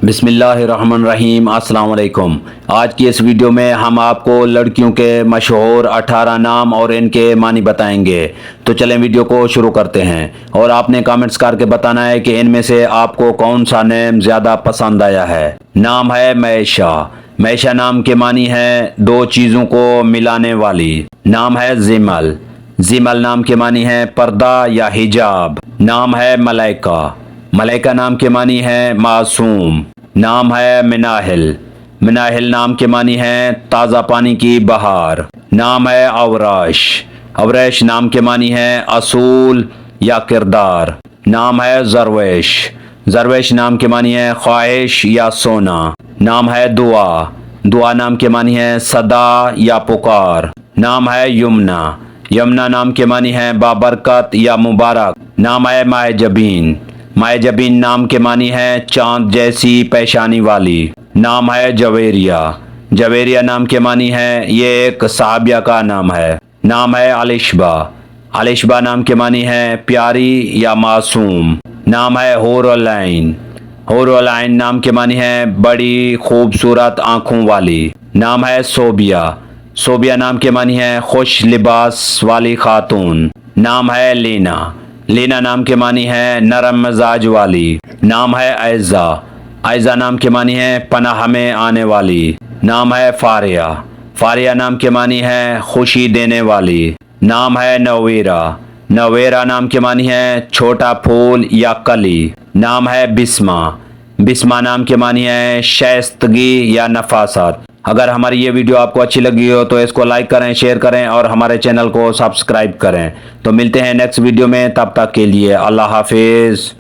بسم اللہ الرحمن الرحیم۔ السلام علیکم۔ آج کی اس ویڈیو میں ہم آپ کو لڑکیوں کے مشہور 18 نام اور ان کے معنی بتائیں گے۔ تو چلیں ویڈیو کو شروع کرتے ہیں، اور آپ نے کامنٹس کر کے بتانا ہے کہ ان میں سے آپ کو کون سا نام زیادہ پسند آیا ہے۔ نام ہے معیشہ۔ معیشہ نام کے معنی ہے دو چیزوں کو ملانے والی۔ نام ہے زمل۔ زمل نام کے معنی ہے پردہ یا حجاب۔ نام ہے ملائکہ۔ ملائکہ نام کے معنی ہے معصوم۔ نام ہے مناہل۔ مناہل نام کے معنی ہے تازہ پانی کی بہار۔ نام ہے اوراش۔ اوریش نام کے معنی ہے اصول یا کردار۔ نام ہے زرویش۔ زرویش نام کے معنی ہے خواہش یا سونا۔ نام ہے دعا۔ دعا نام کے معنی ہے صدا یا پکار۔ نام ہے یمنا۔ یمنا نام کے معنی ہے بابرکت یا مبارک۔ نام ہے ماہ جبین۔ ماہ جبین نام کے معنی ہے چاند جیسی پیشانی والی۔ نام ہے جویریہ۔ جویریہ نام کے معنی ہے یہ ایک صحابیہ کا نام ہے۔ نام ہے الشبا۔ الشبا نام کے معنی ہے پیاری یا معصوم۔ نام ہے حور العین۔ حور العین نام کے معنی ہے بڑی خوبصورت آنکھوں والی۔ نام ہے صوبیہ۔ صوبیہ نام کے معنی ہے خوش لباس والی خاتون۔ نام ہے لینا۔ لینا نام کے معنی ہے نرم مزاج والی۔ نام ہے عائزہ۔ عائزہ نام کے معنی ہے پناہ میں آنے والی۔ نام ہے فاریہ۔ فاریہ نام کے معنی ہے خوشی دینے والی۔ نام ہے نویرہ۔ نویرہ نام کے معنی ہے چھوٹا پھول یا کلی۔ نام ہے بسمہ۔ بسمہ نام کے معنی ہے شائستگی یا نفاست۔ اگر ہماری یہ ویڈیو آپ کو اچھی لگی ہو تو اس کو لائک کریں، شیئر کریں اور ہمارے چینل کو سبسکرائب کریں۔ تو ملتے ہیں نیکسٹ ویڈیو میں، تب تک کے لیے اللہ حافظ۔